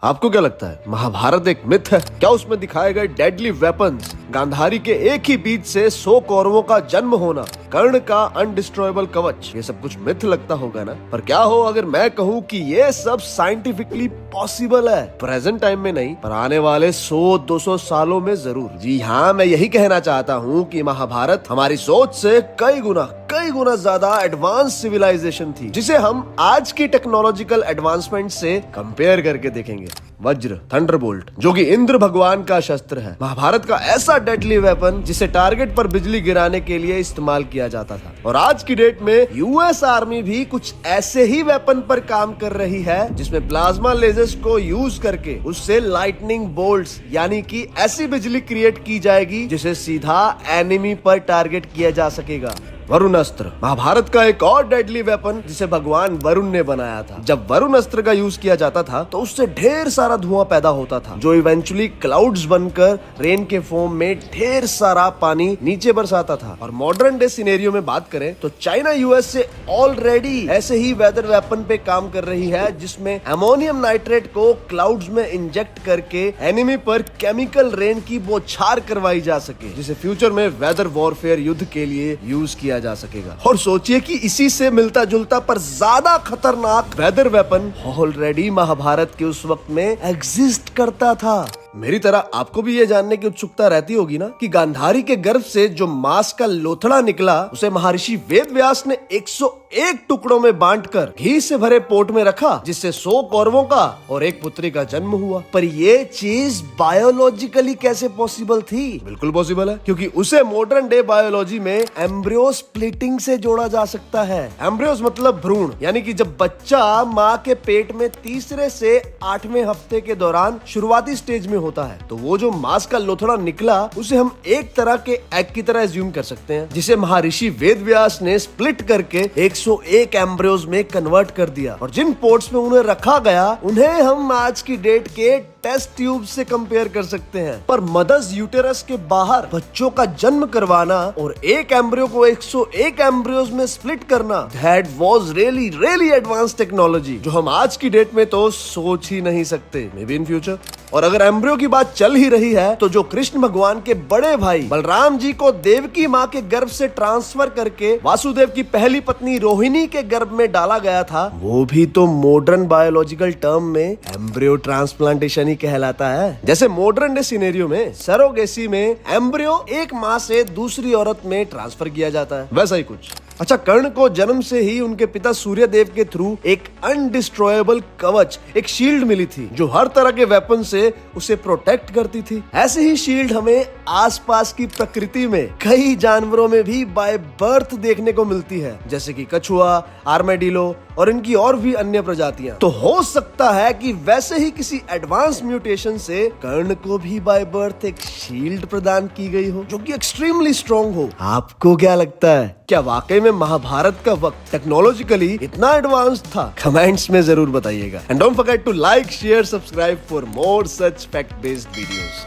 आपको क्या लगता है महाभारत एक मिथ है? क्या उसमें दिखाए गए डेडली वेपन्स, गांधारी के एक ही बीज से 100 कौरवों का जन्म होना, कर्ण का अनडिस्ट्रॉयबल कवच, ये सब कुछ मिथ लगता होगा ना? पर क्या हो अगर मैं कहूँ कि ये सब साइंटिफिकली पॉसिबल है? प्रेजेंट टाइम में नहीं, पर आने वाले 100-200 सालों में जरूर। जी हाँ, मैं यही कहना चाहता हूँ कि महाभारत हमारी सोच से कई गुना ज्यादा एडवांस सिविलाइजेशन थी, जिसे हम आज की टेक्नोलॉजिकल एडवांसमेंट से कंपेयर करके देखेंगे। वज्र, थंडरबोल्ट, जो कि इंद्र भगवान का शस्त्र है, महाभारत का ऐसा डेडली वेपन जिसे टारगेट पर बिजली गिराने के लिए इस्तेमाल किया जाता था। और आज की डेट में यूएस आर्मी भी कुछ ऐसे ही वेपन पर काम कर रही है, जिसमें प्लाज्मा लेजर्स को यूज करके उससे लाइटनिंग बोल्ट्स यानी कि ऐसी बिजली क्रिएट की जाएगी जिसे सीधा एनिमी पर टारगेट किया जा सकेगा। वरुण अस्त्र, महाभारत का एक और डेडली वेपन जिसे भगवान वरुण ने बनाया था। जब वरुण अस्त्र का यूज किया जाता था तो उससे ढेर सारा धुआं पैदा होता था, जो इवेंचुअली क्लाउड्स बनकर रेन के फॉर्म में ढेर सारा पानी नीचे बरसाता था। और मॉडर्न डे सिनेरियो में बात करें तो चाइना यूएस से ऑलरेडी ऐसे ही वेदर वेपन पे काम कर रही है, जिसमें अमोनियम नाइट्रेट को क्लाउड्स में इंजेक्ट करके एनिमी पर केमिकल रेन की बौछार करवाई जा सके, जिसे फ्यूचर में वेदर वॉरफेयर युद्ध के लिए यूज किया जा सकेगा। और सोचिए कि इसी से मिलता जुलता पर ज्यादा खतरनाक वेदर वेपन ऑलरेडी महाभारत के उस वक्त में एग्जिस्ट करता था। मेरी तरह आपको भी ये जानने की उत्सुकता रहती होगी ना कि गांधारी के गर्भ से जो मांस का लोथड़ा निकला, उसे महर्षि वेद व्यास ने 101 टुकड़ों में बांटकर घी से भरे पोट में रखा, जिससे 100 कौरवों का और एक पुत्री का जन्म हुआ। पर ये चीज बायोलॉजिकली कैसे पॉसिबल थी? बिल्कुल पॉसिबल है, क्योंकि उसे मॉडर्न डे बायोलॉजी में एम्ब्रियो स्प्लिटिंग से जोड़ा जा सकता है। एम्ब्रियोस मतलब भ्रूण, यानी कि जब बच्चा माँ के पेट में तीसरे से 8वें हफ्ते के दौरान शुरुआती स्टेज में होता है, तो वो जो मांस का लोथड़ा निकला उसे हम एक तरह के एग की तरह एज्यूम कर सकते हैं, जिसे महर्षि वेद व्यास ने स्प्लिट करके 101 एम्ब्रियोज में कन्वर्ट कर दिया। और जिन पोर्ट्स में उन्हें रखा गया, उन्हें हम आज की डेट के टेस्ट ट्यूब से कंपेयर कर सकते हैं। पर मदर्स यूटेरस के बाहर बच्चों का जन्म करवाना और एक एम्ब्रियो को 101 एम्ब्रियोज में स्प्लिट करना, that was really advance technology, जो हम आज की डेट में तो सोच ही नहीं सकते, मे बी इन फ्यूचर। और अगर एम्ब्रियो की बात चल ही रही है, तो जो कृष्ण भगवान के बड़े भाई बलराम जी को देवकी माँ के गर्भ से ट्रांसफर करके वासुदेव की पहली पत्नी रोहिणी के गर्भ में डाला गया था, वो भी तो मॉडर्न बायोलॉजिकल टर्म में एम्ब्रियो ट्रांसप्लांटेशन ही कहलाता है। जैसे मॉडर्न डे सिनेरियो में सरोगेसी में एम्ब्रियो एक माँ से दूसरी औरत में ट्रांसफर किया जाता है, वैसा ही कुछ। अच्छा, कर्ण को जन्म से ही उनके पिता सूर्यदेव के थ्रू एक अनडिस्ट्रॉयबल कवच, एक शील्ड मिली थी, जो हर तरह के वेपन से उसे प्रोटेक्ट करती थी। ऐसे ही शील्ड हमें आसपास की प्रकृति में कई जानवरों में भी बाय बर्थ देखने को मिलती है, जैसे कि कछुआ, आर्मेडिलो और इनकी और भी अन्य प्रजातियां। तो हो सकता है कि वैसे ही किसी एडवांस म्यूटेशन से कर्ण को भी बाय बर्थ एक शील्ड प्रदान की गई हो, जो कि एक्सट्रीमली स्ट्रॉन्ग हो। आपको क्या लगता है? क्या वाकई में महाभारत का वक्त टेक्नोलॉजिकली इतना एडवांस था? कमेंट्स में जरूर बताइएगा। And don't forget to like, share, subscribe for more such fact based videos.